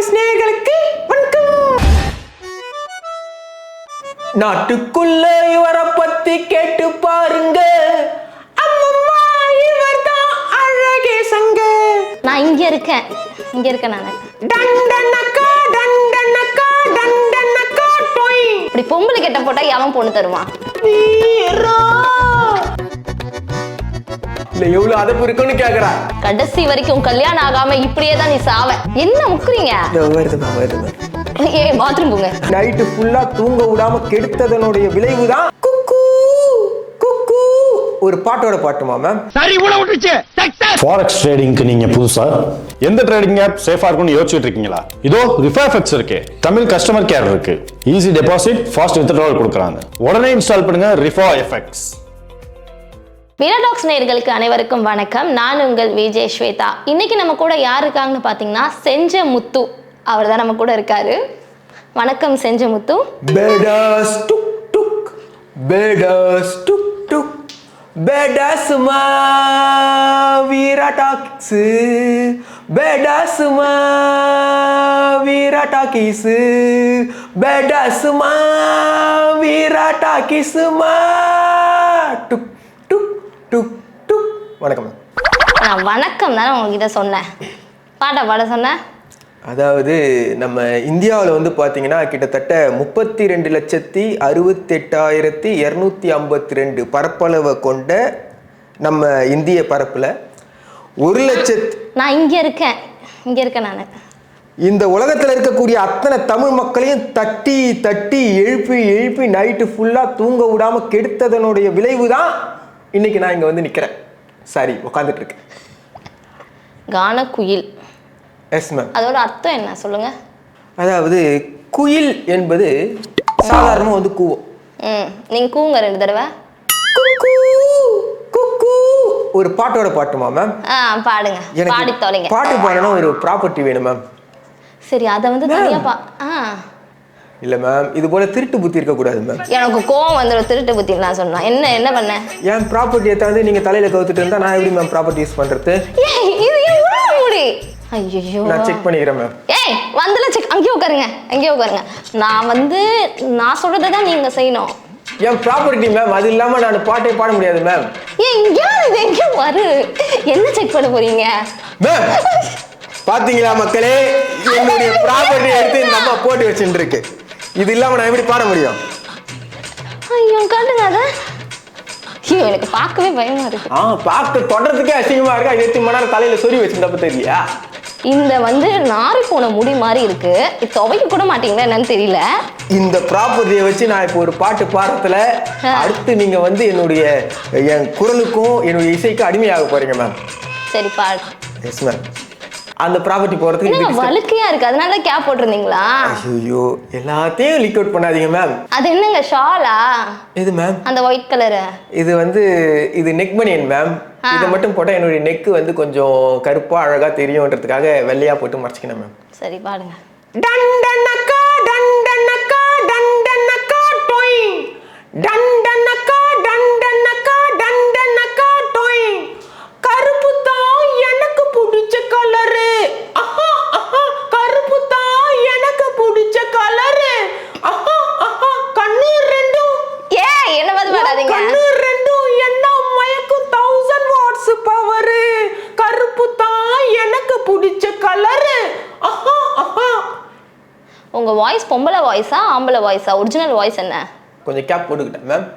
Tax நேயர்களுக்கு வணக்கம். நாட்டுக்குள்ள இவரை பத்தி கேட்டு பாருங்க. அம்மம்மா இவர்தான் அழகே சங்க. நான் இங்க இருக்கேன் நானு. டண்டனக்கா டண்டனக்கா டண்டனக்கா டோய். இப்படி பொம்பளை கெட்ட போட்டா எவன் பொண்ணு தருவான்? வீரா இல்ல எவ்வளவு அதப்பு இருக்குன்னு கேக்குறா. கடைசி வரைக்கும் கல்யாணம் ஆகாம இப்படியே தான் நீ சாவ. என்ன முக்குறீங்க? வருதுமா ஏய் பாத்ரூம் போங்க. நைட்டு ஃபுல்லா தூங்க விடாம கெடுத்ததனுடைய விளைவுதான் குக்கு குக்கு ஒரு பாட்டோட பாட்டுமா மேம். சரி உள்ள விட்டுச்சு. ஃபாரெக்ஸ் ட்ரேடிங்க்கு நீங்க புதுசா எந்த ட்ரேடிங் ஆப் சேஃபா இருக்கும்னு யோசிச்சுட்டு இருக்கீங்களா? இதோ ரிஃபைஃபெக்ஸ் இருக்கு. தமிழ் கஸ்டமர் கேர் இருக்கு. ஈஸி டெபாசிட், ஃபாஸ்ட் வித்ட்ராவல் கொடுக்கறாங்க. உடனே இன்ஸ்டால் பண்ணுங்க ரிஃபைஃபெக்ஸ். வீரா டாக்ஸ் நேயர்களுக்கு அனைவருக்கும் வணக்கம். நான் உங்கள் விஜய் ஸ்வேதா. இன்னைக்கு நம்ம கூட யார் இருக்காங்கன்னு பாத்தீங்கன்னா செஞ்ச முத்து அவர் தான் நம்ம கூட இருக்காரு. வணக்கம் செஞ்ச முத்து. பேடாஸ் டுக் டுக் பேடாஸ் டுக் டுக் பேடாஸ்மா வீரா டாக்ஸ் பேடாஸ்மா வீரா டாக்கிஸ் பேடாஸ்மா வீரா டாக்கிஸ்மா டுக் டுக் டுக் டுக். வணக்கம். நான் வணக்கம் தானே உங்ககிட்ட சொன்னேன். பாட சொன்னேன். அதாவது நம்ம இந்தியாவில் வந்து பார்த்தீங்கன்னா கிட்டத்தட்ட 32,68,252 பரப்பளவை கொண்ட நம்ம இந்திய பரப்பில் 1,00,000 நான் இங்க இருக்கேன் நான். இந்த உலகத்தில் இருக்கக்கூடிய அத்தனை தமிழ் மக்களையும் தட்டி தட்டி எழுப்பி நைட்டு ஃபுல்லாக தூங்க விடாமல் கெடுத்ததனுடைய விளைவு தான் இன்னைக்கு நான் இங்கே வந்து நிற்கிறேன். சாரி உட்காந்துட்டு இருக்கேன். கானக்குயில். Yes ma'am. அதோட அர்த்தம் என்ன சொல்லுங்க? அதாவது குயில் என்பது சாதாரணமாக வந்து கூவும். நீங்க கூவுங்க 2 தடவை. குக்கு குக்கு ஒரு பாட்டோட பாட்டுமா மேம்? பாடுங்க. பாடி தொலைங்க. பாட்டு பாடணும் ஒரு ப்ராப்பர்ட்டி வேணும் மேம். சரி அதை வந்து தனியா இல்ல மேம், இது போல திருட்டு புத்தி இருக்க கூடாது மேம். எனக்கு கோவம் வந்துடும் திருட்டு புத்தி நான் சொன்னா. என்ன பண்ண? ஏன் ப்ராப்பர்ட்டியை தாண்டி நீங்க தலையில கவுத்துட்டு இருந்தா நான் எப்படி மேம் ப்ராப்பர்ட்டி யூஸ் பண்றது? ஐயோ நான் செக் பண்ணிக்கிறேன் மேம். ஏய் வந்துல செக். அங்கேயே உட்காருங்க. நான் சொல்றதை தான் நீங்க செய்யணும். ஏன் ப்ராப்பர்ட்டி மேம், அது இல்லாம நான் பாட்டே பாட முடியாது மேம். ஏன் எங்கேயோ வரு. என்ன செக் பண்ண போறீங்க மேம்? பாத்தீங்களா மக்களே, என்னுடைய ப்ராப்பர்ட்டி எடுத்து இந்த அம்மா போட்டு வச்சுட்டு இருக்கு. இது இல்லாம நான் எப்படி பாட முடியும்? ஐயோ காட்டுங்க அத. ஐயோ எனக்கு பார்க்கவே பயமா இருக்கு. பார்க்க தொடறதுக்கே அசிங்கமா இருக்கு. 8 மணி நேரம் தலையில சொறி வச்சிருந்தப்ப தெரியலையா? இந்த வந்து நாரி போன முடி மாதிரி இருக்கு. இது துவைக்க கூட மாட்டீங்களா என்னன்னு தெரியல. இந்த ப்ராப்பர்ட்டியை வச்சு நான் இப்போ ஒரு பாட்டு பாடுறதுல அடுத்து நீங்க வந்து என் குரலுக்கும் என்னுடைய இசைக்கும் அடிமையாக போறீங்க மேம். சரி பாடு. Yes ma'am. அந்த ப்ராப்பர்ட்டி போறதுக்கு வழுக்கையா இருக்கு, அதனால கேப் போட்டிருந்தீங்களா? ஐயோ எல்லாத்தையும் லீக் அவுட் பண்ணாதீங்க மேம். அது என்னங்க ஷாலா? இது மேம் அந்த ஒயிட் கலர். இது நெக் பனியன் மேம். இதை மட்டும் போட்டா என்னுடைய நெக் வந்து கொஞ்சம் கருப்பா அழகா தெரியும்ன்றதுக்காக வெள்ளையா போட்டு மறைச்சிக்கணும் மேம். சரி பாடுங்க. டண்டனக்கா டண்டனக்கா டண்டனக்கா டோய் டண்டனக்கா டண்டனக்கா டண்டனக்கா டோய். கருப்பு தான் எனக்கு பிடிச்ச கலரு. கருப்பு தான் எனக்கு பிடிச்ச கலரு. கண்ணு ரெண்டும் என்ன வந்து பாடாதீங்க. கண்ணு ரெண்டும் என்ன மயக்கும் 1000 வாட்ஸ் பவர். கருப்பு தான் எனக்கு பிடிச்ச கலரு. உங்க வாய்ஸ் பொம்பளை வாய்ஸா ஆம்பளை வாய்ஸா? ஒரிஜினல் வாய்ஸ் என்ன? கொஞ்சம் கேப் போட்டுக்கிட்டேன் மேம்.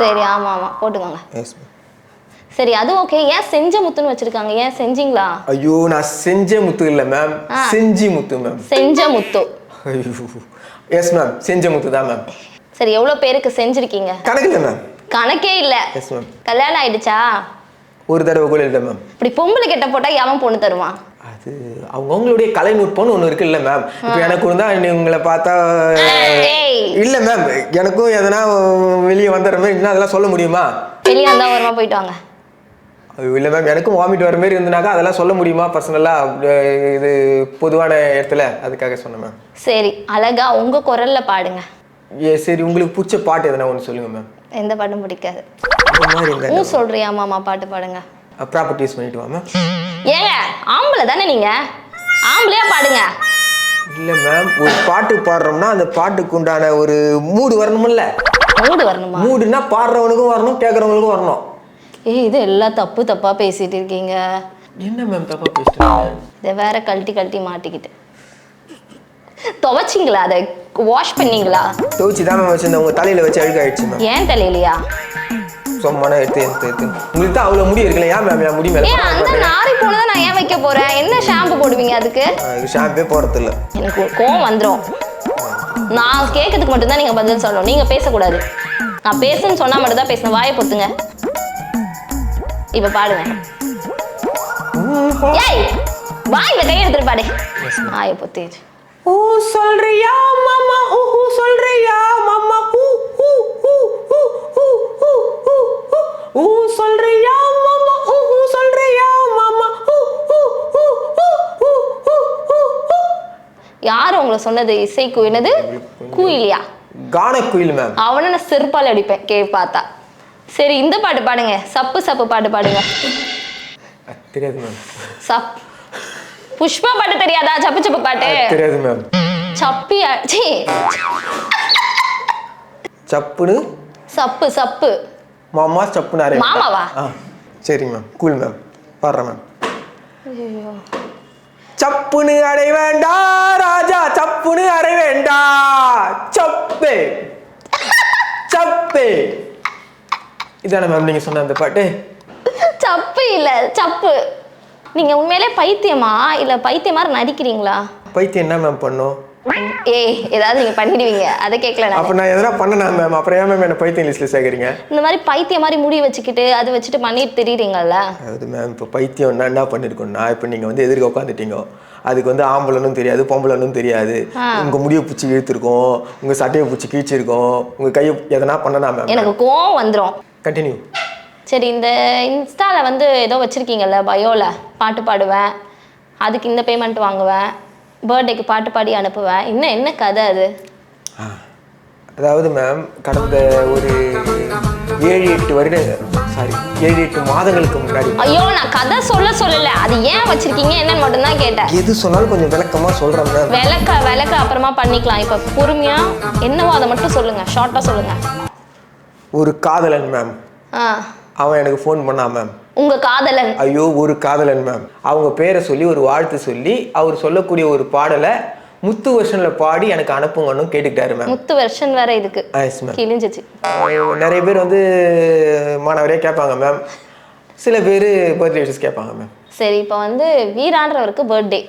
சரி ஆமா போட்டுக்கோங்க. S ma'am. சரி அது ஓகே. ஏன் செஞ்ச முத்துன்னு வச்சிருக்காங்க? ஏன் செஞ்சீங்களா? ஐயோ நான் செஞ்ச முத்து இல்ல மேம், செஞ்சி முத்து மேம். செஞ்ச முத்து. ஐயோ எஸ் மேம், செஞ்ச முத்து தான் மேம். சரி எவ்வளவு பேருக்கு செஞ்சிருக்கீங்க? கணக்கு இல்ல மேம். கணக்கே இல்ல. Yes ma'am. கல்யாணம் ஆயிடுச்சா? ஒரு தடவை கூட இல்ல மேம். இப்படி பொம்பளை கெட்ட போட்டா எவன் பொண்ணு தருவான்? அது அவங்களுடைய கலைநுட்பம்னு ஒண்ணு இருக்கு இல்ல மேம். இப்போ எனக்கு இருந்தா உங்களை பார்த்தா இல்ல மேம், எனக்கும் எதனா வெளியே வந்துடுற மாதிரி இருந்தா அதெல்லாம் சொல்ல முடியுமா? வெளியே வந்தா வருமா? போயிட்டு வாங்க. இல்லை மேம், எனக்கும் வாமிட் வர மாதிரி இருந்தனாக்கா அதெல்லாம் சொல்ல முடியுமா பர்சனலாக? இது பொதுவான இடத்துல அதுக்காக சொன்னேன் மேம். சரி அழகா உங்க குரல்ல பாடுங்க. சரி உங்களுக்கு பிடிச்ச பாட்டு எதனா ஒன்று சொல்லுங்க மேம். எந்த பாட்டும் பிடிக்காது. சொல்றியா மாமா? பாட்டு பாடுங்க. ப்ராப்பர்ட்டி யூஸ் பண்ணிட்டு வா மேம். ஏங்க ஆம்பளை தானே நீங்க? ஆம்பளையா பாடுங்க. இல்ல மேம், ஒரு பாட்டு பாடுறோம்னா அந்த பாட்டுக்கு உண்டான ஒரு மூடு வரணும்ல. மூடு வரணுமா? மூடுனா பாடுறவனுக்கும் வரணும், கேட்கறவங்களுக்கும் வரணும். இது எல்லாம் தப்பா பேசிட்டு இருக்கீங்க. என்ன மேம் தப்பா பேசுறீங்க? இதை வேற கழட்டி மாட்டிக்கிட்டு. துவைச்சிங்களா? அதை வாஷ் பண்ணீங்களா? துவைச்சு தான் மேம் வச்சிருந்தேன். உங்க தலையில வச்சு அழுக்காயிடுச்சு மேம். ஏன் தலையிலையா? சும்மான எடுத்து உங்களுக்கு தான் அவ்வளவு முடி இருக்குல்ல, ஏன் மேம் என் முடி மேல ஏன் அந்த நாரி போனதை நான் ஏன் வைக்க போறேன்? என்ன ஷாம்பு போடுவீங்க அதுக்கு? ஷாம்பே போறது இல்ல. எனக்கு கோவம் வந்துடும். நான் கேட்கறதுக்கு மட்டும்தான் நீங்க பதில் சொல்லணும், நீங்க பேசக்கூடாது. நான் பேசுன்னு சொன்னா மட்டும் தான் பேசணும். வாயை பொத்துங்க. இப்ப பாடுங்க. ஏய், வாயில கை எடுத்துட்டு பாடு. வாயை பொத்திச்சு. ஊ சொல்றியா மாமா, ஊ சொல்றியா மாமா, ஊ ஊ ஊ ஊ ஊ ஊ ஊ ஊ சொல்றியா மாமா, ஊ சொல்றியா மாமா, ஊ ஊ ஊ ஊ ஊ ஊ. யார் உங்களை சொன்னது இசை குயினது? குயிலியா? கான குயில் மேம். அவனை நான் செருப்பால் அடிப்பேன் பார்த்தா. சரி, இந்த பாட்டு பாடுங்க. சப்பு பாட்டு பாடுங்க. தெரியாது மேம். புஷ்பா பாட்டு தெரியாதா? சப்பு பாட்டு தெரியாது மேம். சப்பி சப்புனு சப்பு மாமா சப்புனு அரை மாமாவா? சரி மேம், கூல் மேம், பாடுறேன் மேம். சப்புனு அடை வேண்டா ராஜா, சப்புனு அடை வேண்டா, சப்பே சப்பே. இதான மேம் நீங்க சொன்ன அந்த பாட்டு? சப்பு இல்ல, சப்பு. நீங்க உண்மையிலே பைத்தியமா இல்ல பைத்தியம் மாதிரி நடிக்கிறீங்களா? பைத்தியம் என்ன மேம் பண்ணும்? ஏதாவது நீங்க பண்ணிடுவீங்க, அதை கேட்கல. அப்ப நான் எதனா பண்ணனா மேம்? அப்புறம் ஏன் மேம் என்ன பைத்தியம் லிஸ்ட்ல சேர்க்கறீங்க? இந்த மாதிரி பைத்தியம் மாதிரி முடி வச்சுக்கிட்டு அது வச்சுட்டு பண்ணிட்டு தெரியுறீங்கல்ல. அது மேம் இப்போ பைத்தியம் என்ன பண்ணிருக்கோம்னா, இப்போ நீங்க வந்து எதிர்க்க உட்காந்துட்டீங்க, அதுக்கு வந்து ஆம்பளனும் தெரியாது பொம்பளனும் தெரியாது, உங்க முடியை பிடிச்சி இழுத்துருக்கோம், உங்க சட்டையை பிடிச்சி கீழ்ச்சிருக்கோம், உங்க கையை எதனா பண்ணனா மேம்? எனக்கு கோவம் வந்துடும். கண்டினியூ. சரி, இந்த இன்ஸ்டால வந்து ஏதோ வச்சிருக்கீங்கல்ல, பயோல பாட்டு பாடுவேன், அதுக்கு இந்த பேமெண்ட் வாங்குவேன், பர்த்டேக்கு பாட்டு பாடி அனுப்புவேன், இன்னும் என்ன கதை அது? அதாவது மேம், கடந்த ஒரு 7-8 மாதங்களுக்கு முன்னாடி. ஐயோ, நான் கதை சொல்லல, அது ஏன் வச்சிருக்கீங்க என்னன்னு மட்டும் தான் கேட்டேன். எது சொன்னாலும் கொஞ்சம் விளக்கமா சொல்றேன் மேம். விளக்க அப்புறமா பண்ணிக்கலாம். இப்ப பொறுமையா என்னவோ அதை மட்டும் சொல்லுங்க, ஷார்ட்டா சொல்லுங்க. ஒரு காதலன் மேம், அவன் எனக்கு ஃபோன் பண்ணான் மேம். உங்க காதலன்? ஐயோ, ஒரு காதலன் மேம். அவங்க பேரை சொல்லி ஒரு வாழ்த்து சொல்லி அவர் சொல்லக்கூடிய ஒரு பாடலை முத்து வெர்ஷன்ல பாடி எனக்கு அனுப்புங்கன்னு கேட்டுக்கிட்டாரு மேம். முத்து வெர்ஷன் வேற இதுக்கு கிழிஞ்சிச்சு. நிறைய பேர் வந்து மாணவரே கேட்பாங்க மேம், சில பேர் பர்த்டே விஷஸ் கேட்பாங்க மேம். சரி, இப்போ வந்து வீரான்றவருக்கு பர்த்டே,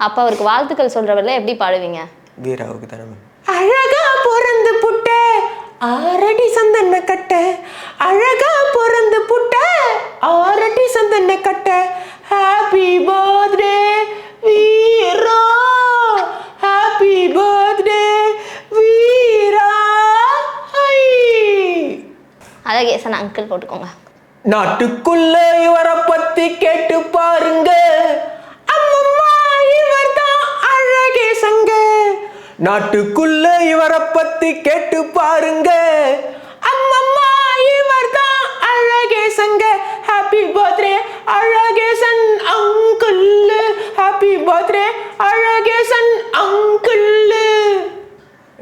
அப்போ அவருக்கு வாழ்த்துக்கள் சொல்றவர்ல எப்படி பாடுவீங்க? வீராவுக்கு தானே மேம். அழகா பிறந்து புட்ட 6 அடி சந்தன கட்ட, அழகா பிறந்து புட்ட 6 அடி சந்தன கட்ட, ஹாப்பி பர்த்டே வீரா, ஹாப்பி பர்த்டே வீரா. அழகேசன் அங்கிள் போட்டுக்கோங்க. நாட்டுக்குள்ள இவரை பத்தி கேட்டு பாருங்க, அம்மம்மா இவர் தான் அழகேசங்க. நாட்டுக்குள்ள இவரை பத்தி கேட்டு பாருங்க, அம்மம்மா இவர் தான் அழகேசங்க. Happy birthday Alagesan uncle, happy birthday Alagesan uncle.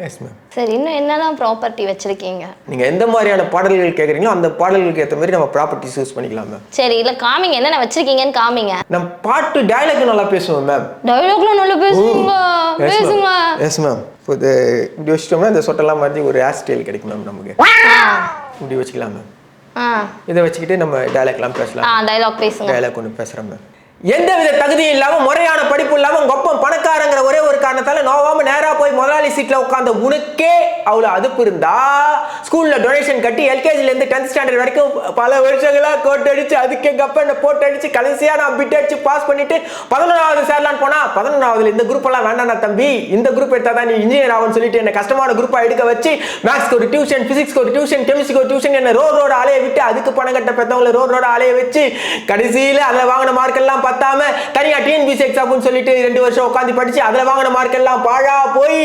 Yes ma'am. சரி, இன்னும் என்னெல்லாம் ப்ராப்பர்ட்டி வச்சிருக்கீங்க? நீங்க எந்த மாதிரியான பாடல்கள் கேட்குறீங்களோ அந்த பாடல்களுக்கு ஏற்ற மாதிரி நம்ம ப்ராப்பர்ட்டிஸ் யூஸ் பண்ணிக்கலாம் மேம். சரி, இல்ல காமிங்க, என்னென்ன வச்சிருக்கீங்கன்னு காமிங்க. நம்ம பாட்டு டயலாக் நல்லா பேசுவோம் மேம். டயலாக்லாம் நல்லா பேசுங்க. Yes ma'am. இப்போ இப்படி வச்சிட்டோம்னா இந்த சொட்டெல்லாம் மாதிரி ஒரு ஹேர் ஸ்டைல் கிடைக்கும் மேம் நமக்கு. இப்படி வச்சுக்கலாம் மேம். இதை வச்சுக்கிட்டு நம்ம டயலாக்லாம் பேசலாம். டயலாக் பேசுங்க. டயலாக் ஒன்று பேசுகிறேன் மேம். எந்தவித தகுதியும் இல்லாம, முறையான படிப்பு இல்லாம, கொப்பம் பணக்காரங்கிற ஒரே ஒரு காரணத்தால நோவாம நேரா போய் முதலாளி சீட்ல உட்கார்ந்த உனக்கே அவ்வளவு அதுப்பு இருந்தா, ஸ்கூல்ல டொனேஷன் கட்டி எல்கேஜில இருந்து 10th ஸ்டாண்டர்ட் வரைக்கும் பல வருஷங்களா கோட் அடிச்சு அதுக்கே கப்ப போட்டு அடிச்சு கடைசியா நான் பிட் அடிச்சு பாஸ் பண்ணிட்டு 11வது சேரலான்னு போனா, 11வதுல இந்த குரூப் எல்லாம் வேண்டாம் தம்பி, இந்த குரூப் எடுத்தாதான் நீ இன்ஜினியர் ஆகும்னு சொல்லிட்டு என்ன கஷ்டமான குரூப்பா எடுக்க வச்சு, மேத்ஸ்க்கு ஒரு டியூஷன், பிசிக்ஸ்க்கு ஒரு டியூஷன், கெமிஸ்ட்ரிக்கு ஒரு டியூஷன், என்ன ரோட அலைய விட்டு அதுக்கு பணம் கட்ட பெற்றவங்களை ரோட அலைய வச்சு கடைசியில அதுல வாங்கின மார்க் எல்லாம் பத்தாம தனியா டிஎன்பிசி எக்ஸாம்னு சொல்லிட்டு 2 வருஷம் உட்காந்து படிச்சு அதுல வாங்கின மார்க் எல்லாம் பாழா போய்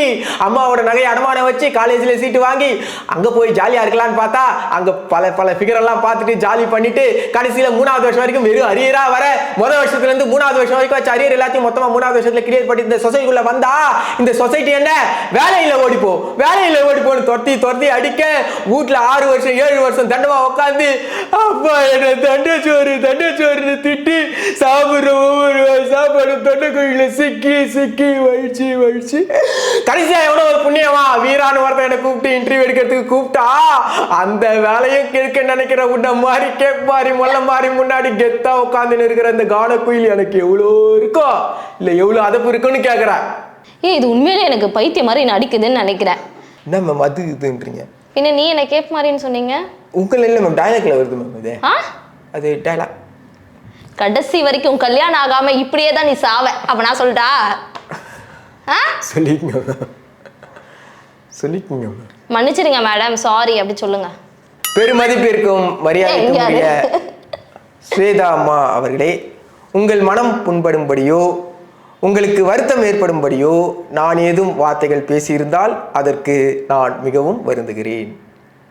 அம்மாவோட நகையை அடமானம் வச்சு காலேஜில் சீட்டு வாங்கி அங்கே போய் ஜாலியாக இருக்கலாம்னு பார்த்தா அங்கே பல ஃபிகர் எல்லாம் பார்த்துட்டு ஜாலி பண்ணிட்டு கடைசியில் 3வது வருஷம் வரைக்கும் வெறும் அரியரா வர முதல் வருஷத்துலேருந்து 3வது வருஷம் வரைக்கும் வச்சு அரியர் எல்லாத்தையும் மொத்தமாக 3வது வருஷத்தில் கிளியர் பண்ணி இந்த சொசைட்டிக்குள்ள வந்தா இந்த சொசைட்டி என்ன வேலையில் ஓடிப்போன்னு துரத்தி அடிக்க வீட்டில் 6 வருஷம் 7 வருஷம் தண்டமா உட்காந்து அப்பா என்ன தண்டச்சோறுன்னு திட்டி சாப்பிட்ற ஒவ்வொரு சாப்பாடு தொண்டைக்குழியில சிக்கி வழிச்சு கடைசியா எவ்வளோ ஒரு புண்ணியமா வீரான்னு ஒருத்தன் என்னை கூப்பிட்டு இன்டர்வியூ எடுக்கிறதுக்கு கூப்பிட்டா அந்த வேலையும் கேட்க நினைக்கிற உன்ன மாதிரி கேப் மாதிரி மொல்ல மாதிரி முன்னாடி கெத்தா உட்காந்துன்னு இருக்கிற அந்த கான குயில் எனக்கு எவ்வளோ இருக்கோ இல்லை எவ்வளோ அதப்பு இருக்குன்னு கேட்குறேன். இது உண்மையிலே எனக்கு பைத்தியம் மாதிரி நடிக்குதுன்னு நினைக்கிறேன். என்ன மேம் அது இதுன்றீங்க? பின்ன நீ என்ன கேப் மாதிரின்னு சொன்னீங்க. உங்கள் இல்லை மேம், டைலாக்ல வருது மேம். இது அது டைலாக். கடைசி வரைக்கும் கல்யாணம் ஆகாம இப்படியே தான் நீ சாவ. அப்ப நான் சொல்லட்டா? சொல்லிக்கோங்க. மன்னிச்சிடுங்க மேடம், சாரி அப்படி சொல்லுங்க. பெருமதிப்பிற்கும் மரியாதைக்குரிய ஸ்வேதா அம்மா அவர்களே, உங்கள் மனம் புண்படும்படியோ உங்களுக்கு வருத்தம் ஏற்படும்படியோ நான் ஏதும் வார்த்தைகள் பேசியிருந்தால் அதற்கு நான் மிகவும் வருந்துகிறேன்.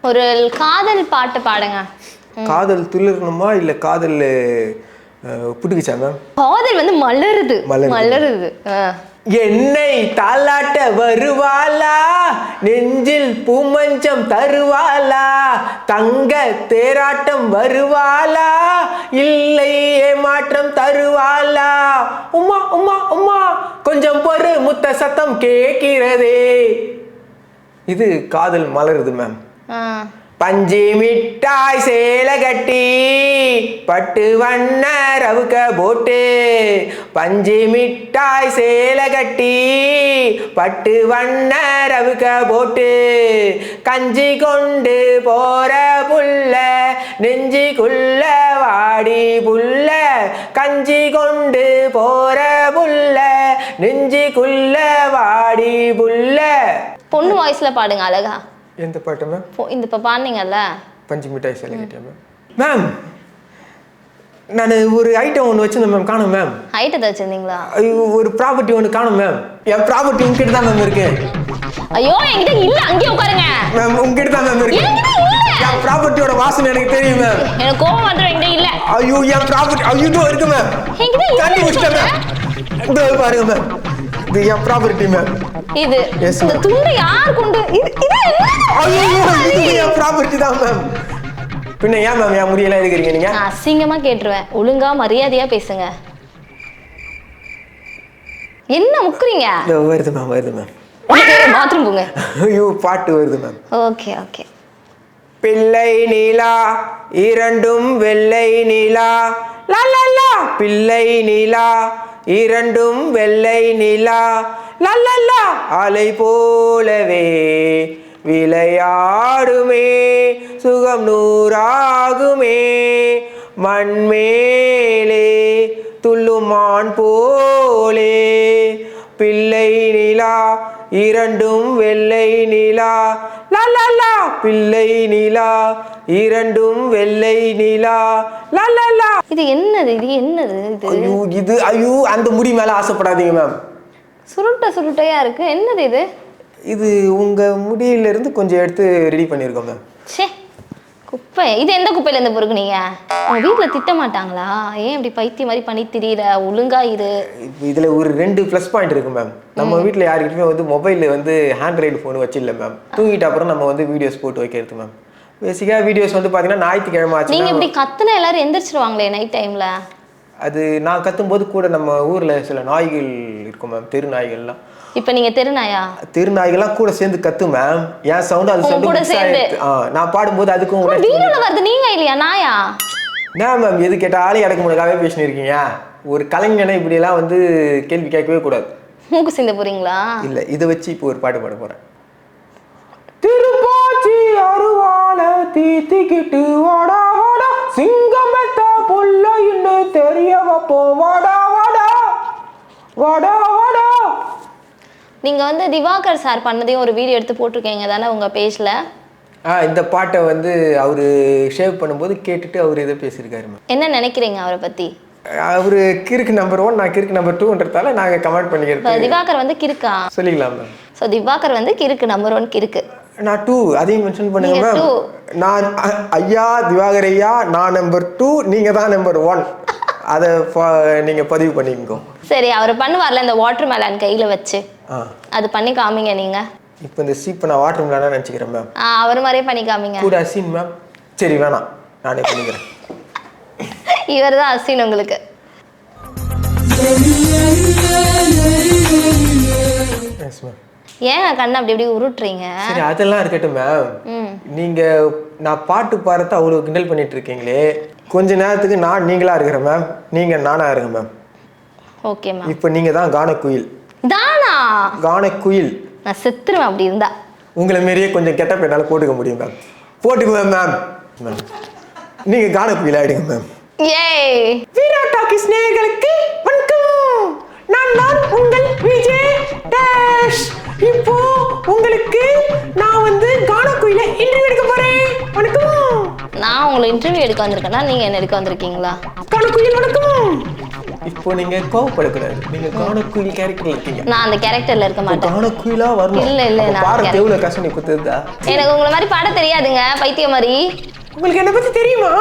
ஒரு காதல் பாட்டு பாடுங்க. காதல் துளிரணுமா இல்ல காதல் புட்டுக்குச்சா மேம்? காதல் வந்து மலருது. என்னை தாலாட்ட வருவாளா, நெஞ்சில் பூமஞ்சம் தருவாளா, தங்க தேராட்டம் வருவாளா, இல்லை ஏமாற்றம் தருவாளா, உம்மா உம்மா உம்மா கொஞ்சம் பொறு முத்த சத்தம் கேட்கிறதே. இது காதல் மலருது மேம். பஞ்சு மிட்டாய் சேல கட்டி பட்டு வண்ண ரவுக்க போட்டு, பஞ்சு மிட்டாய் சேல கட்டி பட்டு வண்ண ரவுக்க போட்டு, கஞ்சி கொண்டு போற புள்ள நெஞ்சிக்குள்ள வாடி புள்ள, கஞ்சி கொண்டு போற புள்ள நெஞ்சிக்குள்ள வாடி புள்ள. பொண்ணு வாய்ஸ்ல பாடுங்க அழகா. எந்த பாட்டு மேம்? இந்த இப்போ பாடுனீங்கல்ல பஞ்சு மிட்டாய் சேலை கட்டியா மேம்? மேம் நான் ஒரு ஐட்டம் ஒன்று வச்சிருந்தேன் மேம், காணும் மேம். ஐட்டத்தை வச்சிருந்தீங்களா? ஒரு ப்ராப்பர்ட்டி ஒன்று காணும் மேம். என் ப்ராப்பர்ட்டி உங்ககிட்ட தான் மேம் இருக்கு. ஐயோ என்கிட்ட இல்ல, அங்கேயே உட்காருங்க மேம். உங்ககிட்ட தான் மேம் இருக்கு. என் ப்ராப்பர்ட்டியோட வாசனை எனக்கு தெரியும் மேம். எனக்கு கோவம் வந்துடும். என்கிட்ட இல்ல. ஐயோ என் ப்ராப்பர்ட்டி ஐயோ இருக்கு மேம். கண்டுபிடிச்சிட்டேன் மேம். இதோ பாருங்க மேம், இது என் ப்ராப்பர்ட்டி மேம். இது இந்த துண்டை யார் கொண்டு இது ஐயோ இது என் ப்ராப்பர்ட்டி தான் மேம். பின்ன ஏன் மேம் என் முடியெல்லாம் எடுக்கிறீங்க நீங்க? நான் அசிங்கமா கேட்டுருவேன். ஒழுங்கா மரியாதையா பேசுங்க. என்ன முக்குறீங்க? வருது மேம். பாத்ரூம் போங்க. ஐயோ பாட்டு வருது மேம். ஓகே. பிள்ளை நீலா இரண்டும் வெள்ளை நீலா, லல்லா பிள்ளை நீலா இரண்டும் வெள்ளை நீலா, லல்லா அலை போலவே விளையாடுமே சுகம் நூறாகுமே, மண்மேலே துள்ளுமான் போலே, பிள்ளை நிலா இரண்டும் வெள்ளை நிலா, லல்லா பிள்ளை நிலா இரண்டும் வெள்ளை நிலா, லல்லா. இது என்னது இது? ஐயோ அந்த முடி மேல ஆசைப்படாதீங்க மேம். சுருட்டையா இருக்கு. என்னது இது? இது உங்க முடியில இருந்து கொஞ்சம் எடுத்து ரெடி பண்ணிருக்கோம் மேம். ச்சே, குப்பை. இது எந்த குப்பையில இருந்து பொறுக்குனீங்க? உங்க வீட்டுல திட்ட மாட்டாங்களா? ஏன் இப்படி பைத்தியம் மாதிரி பண்ணி திரியற? ஒழுங்கா இரு. இதுல ஒரு 2 ப்ளஸ் பாயிண்ட் இருக்கு மேம். நம்ம வீட்டுல யாருக்கிட்டுமே வந்து மொபைல் வந்து ஹேண்ட்ரைடு ஃபோன் வச்சில்ல மேம். தூங்கிட்ட அப்புறம் நம்ம வந்து வீடியோஸ் போட்டு வைக்கிறது மேம். பேசிக்கா வீடியோஸ் வந்து பாத்தீங்கன்னா ஞாயிற்றுக்கிழமை ஆச்சு. நீங்க இப்படி கத்துனா எல்லாரும் எந்திரிச்சிருவாங்களே நைட் டைம்ல? அது நான் கத்தும்போது கூட நம்ம ஊர்ல சில நாய்கள் இருக்கும் மேம், தெரு நாய்கள்லாம். இப்ப நீங்க தெருநாயா? தெருநாய்கள்லாம் கூட சேர்ந்து கத்து மேம். ஏன் சவுண்ட் அது சவுண்ட் கூட சேர்ந்து நான் பாடும்போது அதுக்கும் வீடியோல வருது. நீங்க இல்லையா நாயா? நான் மேம் எது கேட்டாலும் எனக்கு முன்னாவே பேசினு இருக்கீங்க. ஒரு கலைஞனை இப்படி எல்லாம் வந்து கேள்வி கேட்கவே கூடாது. மூக்கு சிந்த போறீங்களா? இல்ல, இதை வச்சு இப்போ ஒரு பாட்டு பாட போறேன். திருப்பாச்சி அருவால தீத்திக்கிட்டு வாடா வாடா, சிங்கமெத்த புள்ள இன்னும் தெரிய வைப்போம் வாடா வாடா வாடா வாடா. நீங்க வந்து திவாகர் சார் பண்ணதையும் ஒரு வீடியோ எடுத்து போட்டிருக்கீங்க தானே உங்க பேஜ்ல? இந்த பாட்டை வந்து அவரு ஷேவ் பண்ணும்போது கேட்டுட்டு அவர் இதை பேசியிருக்காரு மேம். என்ன நினைக்கிறீங்க அவரை பத்தி? அவரு கிறுக்கு நம்பர் 1, நான் கிறுக்கு நம்பர் 2ன்றதால நாங்க கமெண்ட் பண்ணிக்கிறோம். திவாகர் வந்து கிறுக்கா சொல்லிக்கலாம் மேம். ஸோ திவாகர் வந்து கிறுக்கு நம்பர் 1 கிறுக்கு. நான் 2 அதையும் மென்ஷன் பண்ணுங்க நீங்க மேம். 2. நான் ஐயா திவாகர் ஐயா, நான் நம்பர் 2, நீங்க தான் நம்பர் 1. அதை நீங்க பதிவு பண்ணிக்கோ. சரி, அவர் பண்ணுவார்ல இந்த வாட்டர் மெலன் கையில வச்சு, அது பண்ணி காமிங்க நீங்க. இப்போ இந்த சீப்பை நான் வாட்டர் மெலனா நினச்சிக்கிறேன் மேம். அவர் மாதிரியே பண்ணி காமிங்க. கூட அசின் மேம். சரி வேணாம், நானே பண்ணிக்கிறேன். இவர் தான் அசின் உங்களுக்கு. Yes ma'am. ஏன் கண்ணை அப்படி இப்படி உருட்டுறீங்க? சரி அதெல்லாம் இருக்கட்டும் மேம். நீங்க நான் பாட்டு பாடுறத அவ்வளோ கிண்டல் பண்ணிட்டு இருக்கீங்களே, கொஞ்ச நேரத்துக்கு நான் நீங்களா இருக்கிறேன் மேம், நீங்க நானா இருங்க மேம். Okay ma'am. இப்போ நீங்க தான் கானக்குயில். தானா? கானக்குயில். நான் செத்துருவேன் அப்படி இருந்தா. உங்களை மாரியே கொஞ்சம் கெட்டப் என்னால் போட்டுக்க முடியும் மேம். போட்டுக்குவேன் மேம். மேம் நீங்க கானக்குயில் ஆயிடுங்க மேம். ஏய், வீரா டாக்கிஸ் நேயர்களுக்கு வணக்கம். நான் உங்கள் விஜய் டேஷ். இப்போ உங்களுக்கு நான் வந்து கானக்குயில இன்டர்வியூ எடுக்க போறேன். வணக்கம். நான் உங்களை இன்டர்வியூ எடுக்க வந்திருக்கேன்னா நீங்க என்ன எடுக்க வந்திருக்கீங்களா? கானக்குயில் வணக்கம். இப்போ நீங்க கோவப்படக்கூடாது, நீங்க கானக்குயில் கேரக்டர்ல இருக்கீங்க. நான் அந்த கேரக்டர்ல இருக்க மாட்டேன். கானக்குயிலா வரணும். இல்ல நான் பாரு எவ்வளவு கஷ்டம் நீ குத்துதா. எனக்கு உங்களை மாதிரி பாட தெரியாதுங்க, பைத்தியம் மாதிரி. உங்களுக்கு என்ன பத்தி தெரியுமா?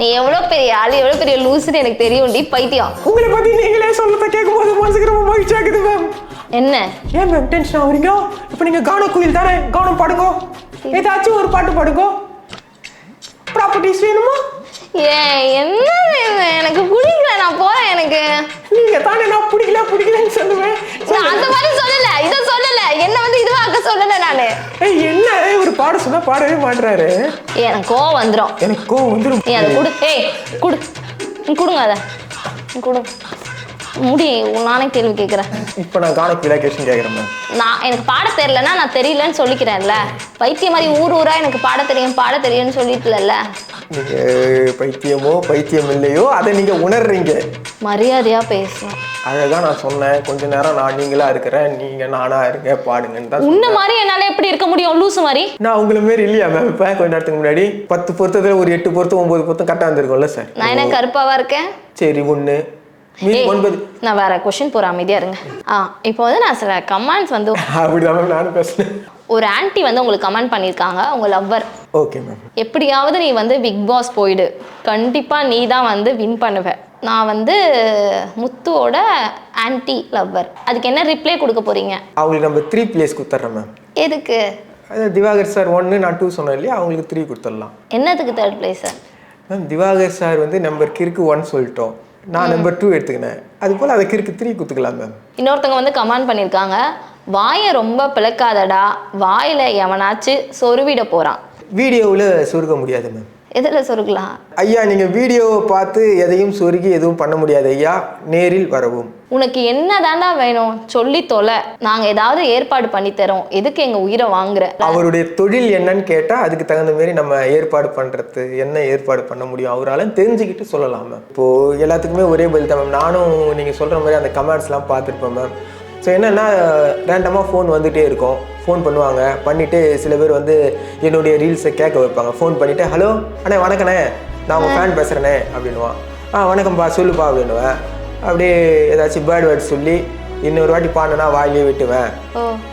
நீ எவ்வளவு பெரிய ஆளு, எவ்வளவு பெரிய லூசுன்னு எனக்கு தெரியும்டி பைத்தியம். உங்களை பத்தி நீங்களே சொல்லத கேட்கும்போது மனசுக்கு ரொம்ப மகிழ்ச்சியா இருக்குது மேம். என்ன ஏன் மேம் டென்ஷன் ஆகுறீங்க? இப்போ நீங்க கானக்குயில் தானே, கானம் பாடுங்க. ஏதாச்சும் ஒரு பாட்டு பாடுங்க. ப்ராப்பர்ட்டிஸ் வேணுமா? ஏய், என்ன எனக்கு பிடிக்கல, நான் போறேன். எனக்கு நீங்க தானே நான் பிடிக்கலன்னு சொல்லுவேன். நான் அந்த மாதிரி சொல்லல, இதை சொல்லல, என்ன வந்து இதுவா அக்க சொல்லல நானு. என்ன ஒரு பாட சொன்னா பாடவே மாட்டுறாரு. எனக்கு கோவம் வந்துடும். எனக்கு கோவம் வந்துடும். நீ அதை கொடு. ஏய் கொடு, நீ கொடுங்க, அதை கொடுங்க. முடி, நானே கேள்வி கேட்குறேன். இப்போ நான் கானக்குயிலா கேஷன் கேட்குறேன் மேம். நான் எனக்கு பாட தெரியலன்னா நான் தெரியலன்னு சொல்லிக்கிறேன்ல. பைத்தியம் மாதிரி ஊரா எனக்கு பாட தெரியும்னு சொல்லிட்டுல. நீங்க பைத்தியமோ பைத்தியம் இல்லையோ அதை நீங்க உணர்றீங்க. மரியாதையா பேசணும். அழகா நான் சொன்னேன், கொஞ்ச நேரம் நான் நீங்களா இருக்கிறேன், நீங்க நானா இருங்க பாடுங்கன்னு தான். உன்ன மாதிரி என்னால எப்படி இருக்க முடியும், லூசு மாதிரி? நான் உங்களை மாரி இல்லையா மேம்? இப்போ கொஞ்ச நேரத்துக்கு முன்னாடி 10 பொருத்தத்துல ஒரு 8 பொருத்தம் 9 பொருத்தம் கரெக்டாக இருந்திருக்கும்ல சார். நான் என்ன கருப்பாவா இருக்கேன்? சரி 1 மீதி 9. நான் வேற கொஸ்டின் போற, அமைதியா இருங்க. இப்போ வந்து நான் சில கமெண்ட்ஸ் வந்து அப்படிதான் மேம் நானும் பேசுனேன். ஒரு ஆன்ட்டி வந்து உங்களுக்கு கமெண்ட் பண்ணியிருக்காங்க, உங்க லவ்வர். Okay ma'am. எப்படியாவது நீ வந்து பிக் பாஸ் போயிடு, கண்டிப்பா நீ தான் வந்து வின் பண்ணுவ. நான் வந்து முத்துவோட ஆன்ட்டி லவ்வர். அதுக்கு என்ன ரிப்ளை கொடுக்க போறீங்க? அவங்களுக்கு நம்ம 3 பிளேஸ் கொடுத்துட்றேன் மேம். எதுக்கு? அது திவாகர் சார் 1 நான் 2 சொன்னேன் இல்லையா, அவங்களுக்கு 3 கொடுத்துடலாம். என்னதுக்கு 3rd place? Ma'am Divakar sir வந்து நம்பர் கிறுக்கு 1 சொல்லிட்டோம், நான் நம்பர் 2 எடுத்துக்கினேன். அது போல் அதை கிறுக்கு 3 கொடுத்துக்கலாம் மேம். இன்னொருத்தவங்க வந்து கமெண்ட் பண்ணியிருக்காங்க, வாயை ரொம்ப பிளக்காதடா, வாயில எவனாச்சு சொருவிட போறான். வீடியோவில் சொருக முடியாது மேம். எதில் சொருகலாம்? ஐயா நீங்கள் வீடியோவை பார்த்து எதையும் சொருகி எதுவும் பண்ண முடியாது ஐயா, நேரில் வரவும். உனக்கு என்ன தாண்டா வேணும் சொல்லி தொலை, நாங்கள் ஏதாவது ஏற்பாடு பண்ணி தரோம், எதுக்கு எங்கள் உயிரை வாங்குற? அவருடைய தொழில் என்னன்னு கேட்டால் அதுக்கு தகுந்த மாரி நம்ம ஏற்பாடு பண்ணுறது, என்ன ஏற்பாடு பண்ண முடியும் அவரால் தெரிஞ்சுக்கிட்டு சொல்லலாம் மேம். இப்போது எல்லாத்துக்குமே ஒரே பதில் தான் மேம். நானும் நீங்கள் சொல்கிற மாதிரி அந்த கமெண்ட்ஸ்லாம் பார்த்துருப்பேன் மேம். ஸோ என்னென்னா ரேண்டமாக ஃபோன் வந்துகிட்டே இருக்கும், ஃபோன் பண்ணுவாங்க, பண்ணிவிட்டு சில பேர் வந்து என்னுடைய ரீல்ஸை கேட்க வைப்பாங்க. ஃபோன் பண்ணிவிட்டு ஹலோ அண்ணே வணக்கண்ணே, நான் உங்கள் ஃபேன் பேசுகிறேனே அப்படின்னுவான். வணக்கம்ப்பா சொல்லுப்பா அப்படின்னுவேன். அப்படியே ஏதாச்சும் பேர்ட் வேர்ட் சொல்லி இன்னொரு வாட்டி பாடினா வாயிலே விட்டுவேன்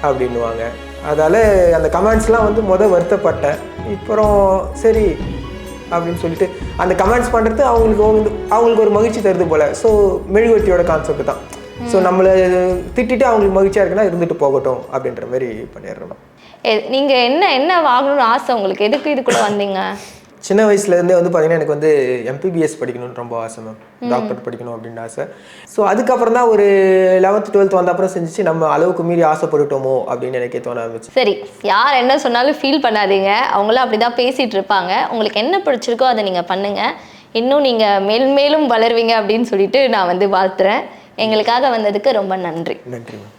அப்படின்னுவாங்க. அதால் அந்த கமெண்ட்ஸ்லாம் வந்து வருத்தப்பட்டேன். அப்புறம் சரி அப்படின்னு சொல்லிட்டு அந்த கமெண்ட்ஸ் பண்ணுறது அவங்களுக்கு ஒரு மகிழ்ச்சி தருது போல். ஸோ மெழுகுவர்த்தியோட கான்செப்ட் தான். ஸோ நம்மளை திட்டிட்டு அவங்களுக்கு மகிழ்ச்சியாக இருக்குன்னா இருந்துட்டு போகட்டும் அப்படின்ற மாதிரி பண்ணிடுறோம். நீங்கள் என்ன வாங்கணும்னு ஆசை உங்களுக்கு? எதுக்கு இது கூட வந்தீங்க? சின்ன வயசுலேருந்தே வந்து பார்த்தீங்கன்னா எனக்கு வந்து MPBS படிக்கணும்னு ரொம்ப ஆசை மேம், டாக்டர் படிக்கணும் அப்படின்னு ஆசை. ஸோ அதுக்கப்புறம் தான் ஒரு 11th 12th வந்த அப்புறம் செஞ்சிச்சு நம்ம அளவுக்கு மீறி ஆசைப்பட்டுட்டோமோ அப்படின்னு எனக்கே தோண ஆரம்பிச்சு. சரி, யார் என்ன சொன்னாலும் ஃபீல் பண்ணாதீங்க, அவங்களும் அப்படி தான் பேசிகிட்டு இருப்பாங்க. உங்களுக்கு என்ன பிடிச்சிருக்கோ அதை நீங்கள் பண்ணுங்கள், இன்னும் நீங்கள் மேலும் வளருவீங்க அப்படின்னு சொல்லிட்டு நான் வந்து வாழ்த்துறேன். எங்களுக்காக வந்ததுக்கு ரொம்ப நன்றி. நன்றி மேம்.